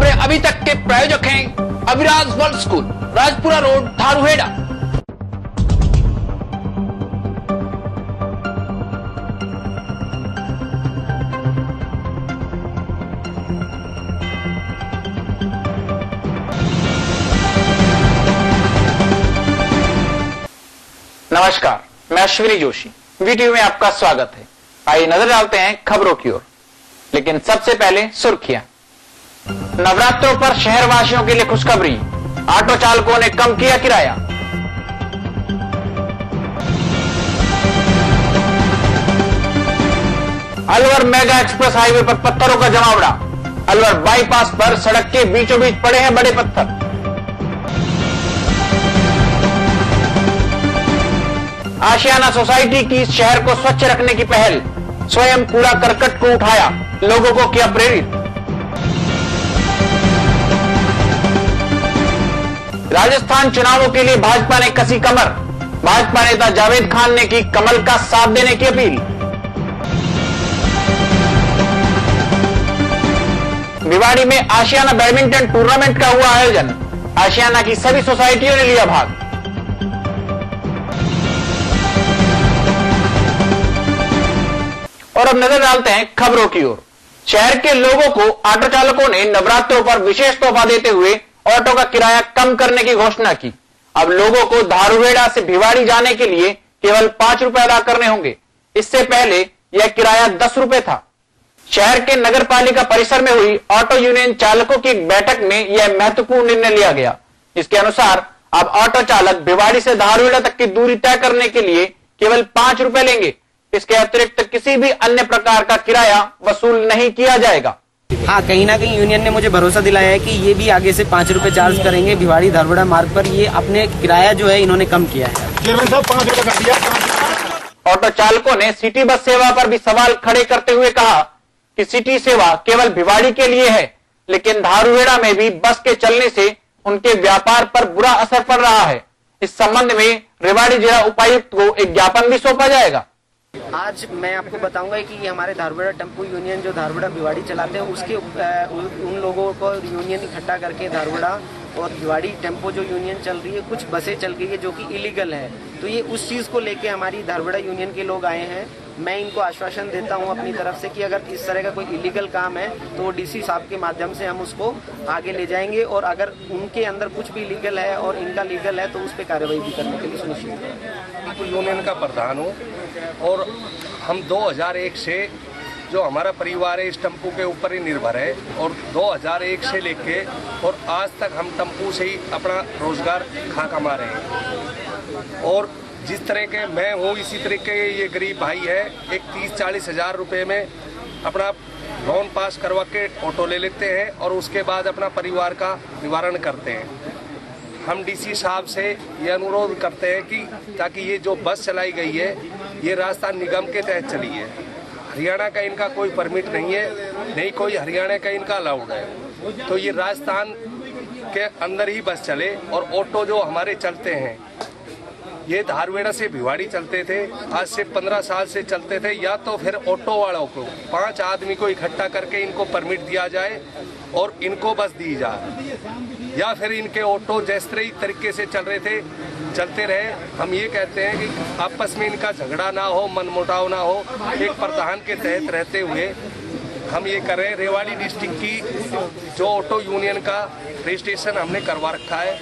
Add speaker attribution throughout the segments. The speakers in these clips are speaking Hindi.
Speaker 1: खबरें अभी तक के प्रायोजक हैं Aviraj world school, Rajpura road, Dharuhera. नमस्कार, मैं अश्विनी जोशी, वीटीवी में आपका स्वागत है। आइए नजर डालते हैं खबरों की ओर, लेकिन सबसे पहले सुर्खियां। नवरात्रों पर शहरवासियों के लिए खुशखबरी, ऑटो चालकों ने कम किया किराया। अलवर मेगा एक्सप्रेस हाईवे पर पत्थरों का जमावड़ा। अलवर बाईपास पर सड़क के बीचों बीच पड़े हैं बड़े पत्थर। आशियाना सोसाइटी की शहर को स्वच्छ रखने की पहल, स्वयं कूड़ा करकट को उठाया, लोगों को किया प्रेरित। राजस्थान चुनावों के लिए भाजपा ने कसी कमर, भाजपा नेता जावेद खान ने की कमल का साथ देने की अपील। भिवाड़ी में आशियाना बैडमिंटन टूर्नामेंट का हुआ आयोजन, आशियाना की सभी सोसाइटियों ने लिया भाग। और अब नजर डालते हैं खबरों की ओर। शहर के लोगों को ऑटो चालकों ने नवरात्रों पर विशेष तोहफा देते हुए ऑटो का किराया कम करने की घोषणा की। अब लोगों को धारूहेड़ा से भिवाड़ी जाने के लिए केवल 5 रुपए अदा करने होंगे। इससे पहले यह किराया 10 रुपए था। शहर के नगर पालिका परिसर में हुई ऑटो यूनियन चालकों की एक बैठक में यह महत्वपूर्ण निर्णय लिया गया। इसके अनुसार अब ऑटो चालक भिवाड़ी से धारूहेड़ा तक की दूरी तय करने के लिए केवल 5 रुपए लेंगे। इसके अतिरिक्त किसी भी अन्य प्रकार का किराया वसूल नहीं किया जाएगा।
Speaker 2: हाँ, कहीं ना कहीं यूनियन ने मुझे भरोसा दिलाया है कि ये भी आगे से 5 रुपए चार्ज करेंगे। भिवाड़ी धारूहेड़ा मार्ग पर ये अपने किराया जो है इन्होंने कम किया है। चेयरमैन साहब 5 रुपए कर दिया।
Speaker 1: ऑटो चालकों ने सिटी बस सेवा पर भी सवाल खड़े करते हुए कहा कि सिटी सेवा केवल भिवाड़ी के लिए है, लेकिन धारूहेड़ा में भी बस के चलने से उनके व्यापार पर बुरा असर पड़ रहा है। इस संबंध में रेवाड़ी जिला उपायुक्त को एक ज्ञापन भी सौंपा जाएगा।
Speaker 2: आज मैं आपको बताऊंगा कि ये हमारे धारूहेड़ा टेम्पो यूनियन जो धारूहेड़ा भिवाड़ी चलाते हैं उसके उन लोगों को यूनियन इकट्ठा करके धारूहेड़ा और भिवाड़ी टेम्पो जो यूनियन चल रही है, कुछ बसें चल रही है जो कि इलीगल है, तो ये उस चीज को लेके हमारी धारूहेड़ा यूनियन के लोग आए हैं। मैं इनको आश्वासन देता हूं अपनी तरफ से कि अगर इस तरह का कोई इलीगल काम है तो डीसी साहब के माध्यम से हम उसको आगे ले जाएंगे, और अगर उनके अंदर कुछ भी लीगल है और इनका लीगल है तो उस पर कार्रवाई भी करने के लिए सुनिश्चित है।
Speaker 3: यूनियन का प्रधान हूँ और हम 2001 से जो हमारा परिवार है इस टेम्पू के ऊपर ही निर्भर है, और 2001 से लेके और आज तक हम टेम्पू से ही अपना रोजगार कमा रहे हैं। और जिस तरह के मैं हूँ इसी तरह के ये गरीब भाई है, एक 30-40 हज़ार रुपये में अपना लोन पास करवा के ऑटो ले लेते हैं और उसके बाद अपना परिवार का निवारण करते हैं। हम डीसी साहब से ये अनुरोध करते हैं कि ताकि ये जो बस चलाई गई है ये राजस्थान निगम के तहत चली है, हरियाणा का इनका कोई परमिट नहीं है, नहीं कोई हरियाणा का इनका अलाउड है, तो ये राजस्थान के अंदर ही बस चले। और ऑटो जो हमारे चलते हैं ये धारूहेड़ा से भिवाड़ी चलते थे, आज से 15 साल से चलते थे। या तो फिर ऑटो वालों को 5 आदमी को इकट्ठा करके इनको परमिट दिया जाए और इनको बस दी जाए, या फिर इनके ऑटो जिस तरीके से चल रहे थे चलते रहे। हम ये कहते हैं कि आपस में इनका झगड़ा ना हो, मनमुटाव ना हो, एक प्रधान के तहत रहते हुए हम ये कर रहे हैं। रेवाड़ी डिस्ट्रिक्ट की जो ऑटो यूनियन का रजिस्ट्रेशन हमने करवा रखा है,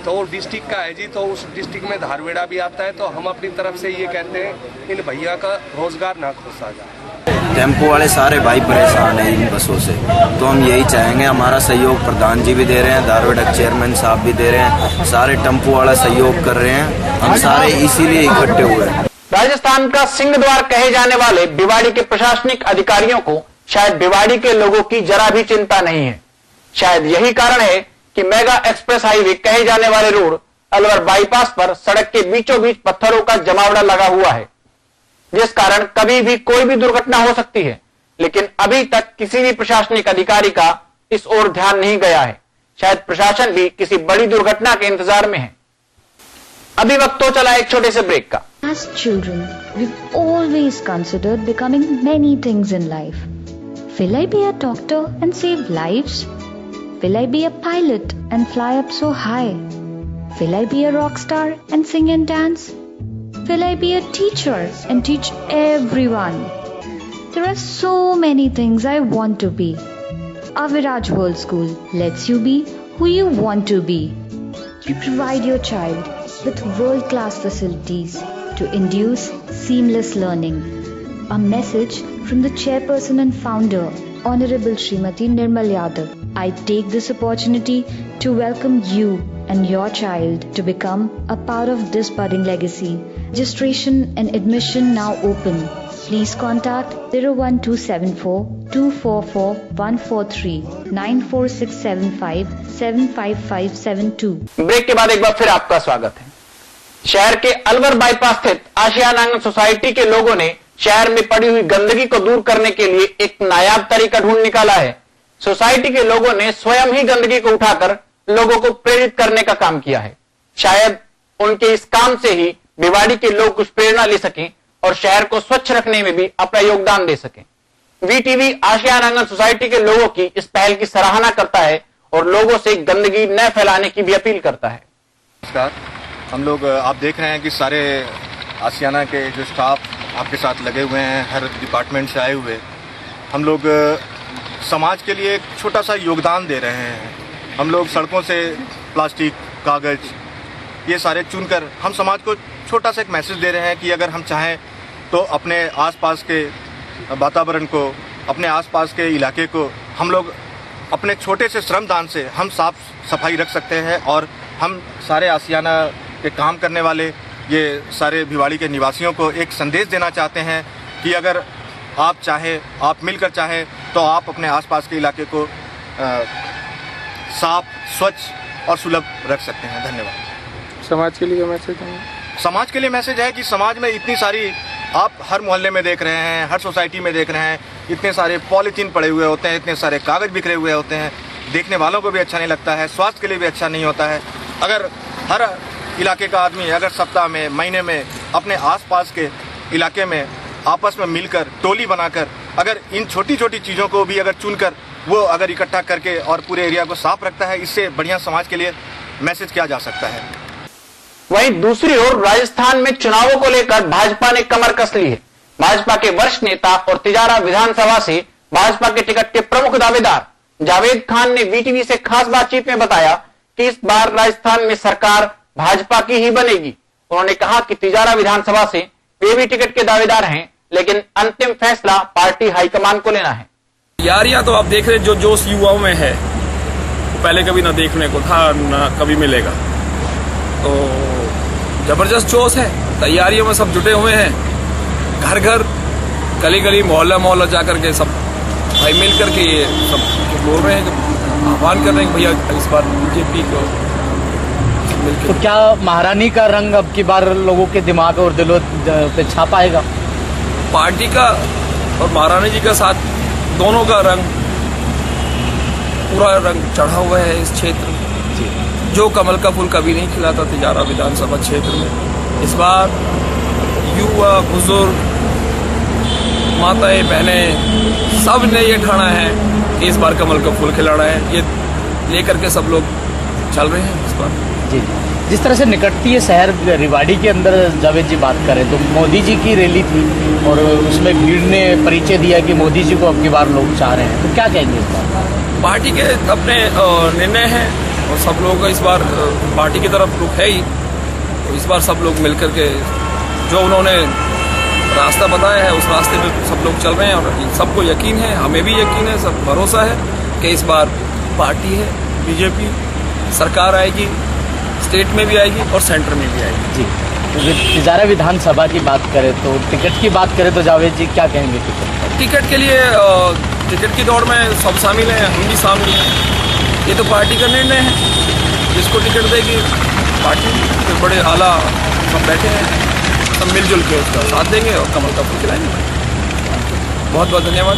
Speaker 3: तो वो डिस्ट्रिक्ट का है जी, तो उस डिस्ट्रिक्ट में धारूहेड़ा भी आता है। तो हम अपनी तरफ से ये कहते हैं इन भैया का रोजगार ना खोसा जाए।
Speaker 4: टेम्पो वाले सारे भाई परेशान हैं इन बसों से, तो हम यही चाहेंगे, हमारा सहयोग प्रधान जी भी दे रहे हैं, धारूहेड़ा चेयरमैन साहब भी दे रहे हैं, सारे टेम्पो वाला सहयोग कर रहे हैं, हम सारे इसीलिए इकट्ठे हुए हैं।
Speaker 1: राजस्थान का सिंह द्वार कहे जाने वाले भिवाड़ी के प्रशासनिक अधिकारियों को शायद भिवाड़ी के लोगों की जरा भी चिंता नहीं है। शायद यही कारण है कि मेगा एक्सप्रेस हाईवे कहे जाने वाले रोड अलवर बाईपास पर सड़क के बीचों बीच पत्थरों का जमावड़ा लगा हुआ है, जिस कारण कभी भी कोई भी दुर्घटना हो सकती है। लेकिन अभी तक किसी भी प्रशासनिक अधिकारी का इस ओर ध्यान नहीं गया है। शायद प्रशासन भी किसी बड़ी दुर्घटना के इंतजार में है। अभी वक्त हो चला एक छोटे से ब्रेक का।
Speaker 5: As children, we've always considered becoming many things in life. Will I be a doctor and save lives? Will I be a pilot and fly up so high? Will I be a rock star and sing and dance? Will I be a teacher and teach everyone? There are so many things I want to be. Aviraj World School lets you be who you want to be. We provide your child with world-class facilities to induce seamless learning. A message from the chairperson and founder, Honorable Srimati Nirmal Yadav. I take this opportunity to welcome you and your child to become a part of this budding legacy. Registration and admission now open. Please contact 01274 244 143 94675 75572.
Speaker 1: Break के बाद एक बार फिर आपका स्वागत है। शहर के अलवर बाईपास स्थित आशियाना आंगन सोसाइटी के लोगों ने शहर में पड़ी हुई गंदगी को दूर करने के लिए एक नायाब तरीका ढूंढ निकाला है। सोसाइटी के लोगों ने स्वयं ही गंदगी को उठाकर लोगों को प्रेरित करने का काम किया है। शायद उनके इस काम से ही भिवाड़ी के लोग कुछ प्रेरणा ले सकें और शहर को स्वच्छ रखने में भी अपना योगदान दे सकें। वीटीवी आशियाना आंगन सोसाइटी के लोगों की इस पहल की सराहना करता है और लोगों से गंदगी न फैलाने की भी अपील करता है।
Speaker 6: नमस्कार, हम लोग आप देख रहे हैं कि सारे आशियाना के जो स्टाफ आपके साथ लगे हुए हैं, हर डिपार्टमेंट से आए हुए, हम लोग समाज के लिए एक छोटा सा योगदान दे रहे हैं। हम लोग सड़कों से प्लास्टिक, कागज ये सारे चुनकर हम समाज को छोटा सा एक मैसेज दे रहे हैं कि अगर हम चाहें तो अपने आसपास के वातावरण को, अपने आसपास के इलाके को हम लोग अपने छोटे से श्रमदान से हम साफ सफाई रख सकते हैं। और हम सारे आशियाना के काम करने वाले ये सारे भिवाड़ी के निवासियों को एक संदेश देना चाहते हैं कि अगर आप चाहें, आप मिलकर चाहें तो आप अपने आसपास के इलाके को साफ, स्वच्छ और सुलभ रख सकते हैं। धन्यवाद।
Speaker 7: समाज के लिए मैसेज है?
Speaker 6: समाज के लिए मैसेज है कि समाज में इतनी सारी, आप हर मोहल्ले में देख रहे हैं, हर सोसाइटी में देख रहे हैं, इतने सारे पॉलीथीन पड़े हुए होते हैं, इतने सारे कागज बिखरे हुए होते हैं। देखने वालों को भी अच्छा नहीं लगता है, स्वास्थ्य के लिए भी अच्छा नहीं होता है। अगर हर इलाके का आदमी अगर सप्ताह में, महीने में अपने आसपास के इलाके में आपस में मिलकर टोली बनाकर अगर इन छोटी छोटी चीज़ों को भी अगर चुनकर वो अगर इकट्ठा करके और पूरे एरिया को साफ रखता है, इससे बढ़िया समाज के लिए मैसेज किया जा सकता है।
Speaker 1: वहीं दूसरी ओर राजस्थान में चुनावों को लेकर भाजपा ने कमर कस ली है। भाजपा के वरिष्ठ नेता और तिजारा विधानसभा से भाजपा के टिकट के प्रमुख दावेदार जावेद खान ने वीटीवी से खास बातचीत में बताया कि इस बार राजस्थान में सरकार भाजपा की ही बनेगी। उन्होंने कहा कि तिजारा विधानसभा से वे भी टिकट के दावेदार हैं, लेकिन अंतिम फैसला पार्टी हाईकमान को लेना है।
Speaker 7: यारियां तो आप देख रहे, जो जोश युवाओं में है पहले कभी ना देखने को था, ना कभी मिलेगा। तो जबरदस्त जोश है, तैयारियों में सब जुटे हुए हैं। घर घर, गली गली, मोहल्ला मोहल्ला जाकर के सब भाई मिल करके ये सब बोल रहे हैं, आह्वान कर रहे हैं भैया इस बार बीजेपी को।
Speaker 8: तो क्या महारानी का रंग अब की बार लोगों के दिमाग और दिलों पे छा पाएगा?
Speaker 7: पार्टी का और महारानी जी का साथ दोनों का रंग, पूरा रंग चढ़ा हुआ है इस क्षेत्र में। जो कमल का फूल कभी नहीं खिला था तिजारा विधानसभा क्षेत्र में, इस बार युवा, बुजुर्ग, माताएं, बहनें सब ने ये ठाना है कि इस बार कमल का फूल खिलाना है। ये लेकर के सब लोग चल रहे हैं इस बार।
Speaker 8: जी, जिस तरह से निकटती है शहर रिवाड़ी के अंदर, जावेद जी बात करें तो मोदी जी की रैली थी और उसमें भीड़ ने परिचय दिया कि मोदी जी को अब की बार लोग चाह रहे हैं, तो क्या कहेंगे इस बार?
Speaker 7: पार्टी के अपने निर्णय हैं और सब लोग इस बार पार्टी की तरफ रुख है ही, तो इस बार सब लोग मिलकर के जो उन्होंने रास्ता बताया है उस रास्ते में सब लोग चल रहे हैं। और सबको यकीन है, हमें भी यकीन है, सब भरोसा है कि इस बार पार्टी है, बीजेपी सरकार आएगी, स्टेट में भी आएगी और सेंटर में भी आएगी।
Speaker 8: जी, तिजारा विधानसभा की बात करें तो टिकट की बात करें तो जावेद जी क्या कहेंगे?
Speaker 7: टिकट के लिए टिकट की दौड़ में सब शामिल हैं, हम भी शामिल हैं। ये तो पार्टी का निर्णय है, जिसको टिकट देगी पार्टी, फिर बड़े आला सब बैठे हैं, सब मिलजुल के उसका साथ देंगे और कमल का फूल खिलाएंगे। बहुत बहुत धन्यवाद।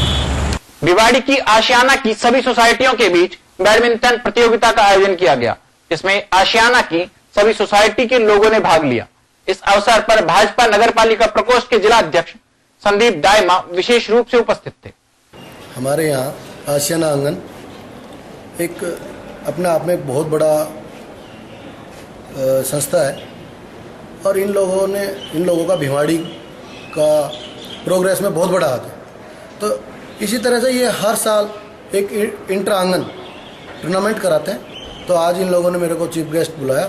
Speaker 1: भिवाड़ी की आशियाना की सभी सोसाइटियों के बीच बैडमिंटन प्रतियोगिता का आयोजन किया गया, जिसमें आशियाना की सभी सोसाइटी के लोगों ने भाग लिया। इस अवसर पर भाजपा नगरपालिका प्रकोष्ठ के जिला अध्यक्ष संदीप दायमा विशेष रूप से उपस्थित थे।
Speaker 9: हमारे यहाँ आशियाना आंगन एक अपने आप में एक बहुत बड़ा संस्था है और इन लोगों का भिवाड़ी का प्रोग्रेस में बहुत बड़ा हाथ है। तो इसी तरह से ये हर साल एक इंटर आंगन टूर्नामेंट कराते हैं। तो आज इन लोगों ने मेरे को चीफ गेस्ट बुलाया,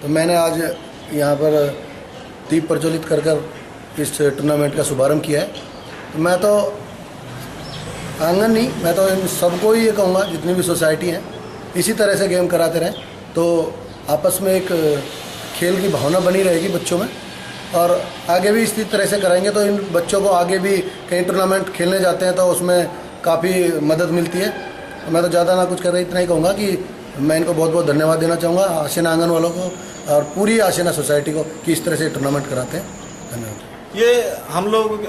Speaker 9: तो मैंने आज यहाँ पर दीप प्रज्वलित कर इस टूर्नामेंट का शुभारंभ किया है। तो मैं तो आंगन नहीं, मैं तो इन सबको ही ये कहूँगा, जितनी भी सोसाइटी हैं इसी तरह से गेम कराते रहें, तो आपस में एक खेल की भावना बनी रहेगी बच्चों में, और आगे भी इसी तरह से कराएंगे तो इन बच्चों को आगे भी कहीं टूर्नामेंट खेलने जाते हैं तो उसमें काफ़ी मदद मिलती है। मैं तो ज़्यादा ना कुछ कर रही, इतना ही कहूँगा कि मैं इनको बहुत बहुत धन्यवाद देना चाहूँगा, आशियाना आंगन वालों को और पूरी आशियाना सोसाइटी को, कि इस तरह से टूर्नामेंट कराते हैं। धन्यवाद।
Speaker 6: ये हम लोग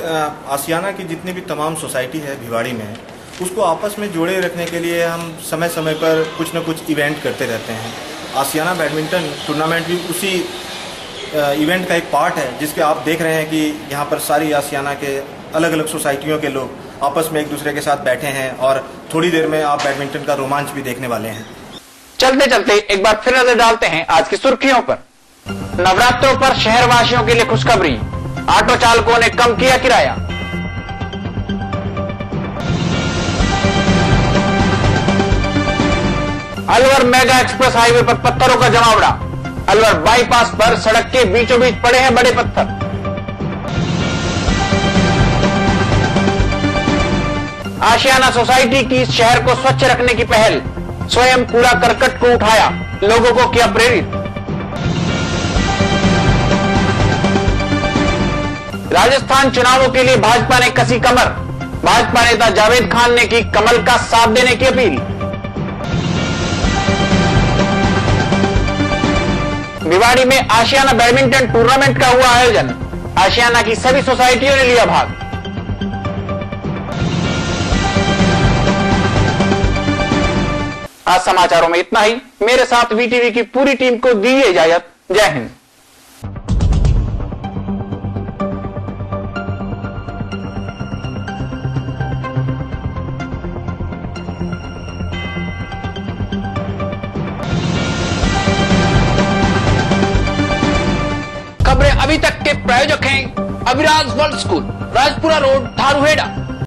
Speaker 6: आशियाना की जितनी भी तमाम सोसाइटी है भिवाड़ी में, उसको आपस में जोड़े रखने के लिए हम समय समय पर कुछ न कुछ इवेंट करते रहते हैं। आशियाना बैडमिंटन टूर्नामेंट भी उसी इवेंट का एक पार्ट है, जिसके आप देख रहे हैं कि यहाँ पर सारी आशियाना के अलग अलग सोसाइटियों के लोग आपस में एक दूसरे के साथ बैठे हैं और थोड़ी देर में आप बैडमिंटन का रोमांच भी देखने वाले हैं।
Speaker 1: चलते चलते एक बार फिर नजर डालते हैं आज की सुर्खियों पर। नवरात्रों पर शहरवासियों के लिए खुशखबरी, ऑटो चालकों ने कम किया किराया। अलवर मेगा एक्सप्रेस हाईवे पर पत्थरों का जमावड़ा। अलवर बाईपास पर सड़क के बीचों बीच पड़े हैं बड़े पत्थर। आशियाना सोसाइटी की शहर को स्वच्छ रखने की पहल, स्वयं कूड़ा करकट को उठाया, लोगों को किया प्रेरित। राजस्थान चुनावों के लिए भाजपा ने कसी कमर, भाजपा नेता जावेद खान ने की कमल का साथ देने की अपील। भिवाड़ी में आशियाना बैडमिंटन टूर्नामेंट का हुआ आयोजन, आशियाना की सभी सोसाइटियों ने लिया भाग। आज समाचारों में इतना ही। मेरे साथ वीटीवी की पूरी टीम को दीजिए इजाजत। जय हिंद। खबरें अभी तक के प्रायोजक हैं Aviraj world school, Rajpura road, Dharuhera.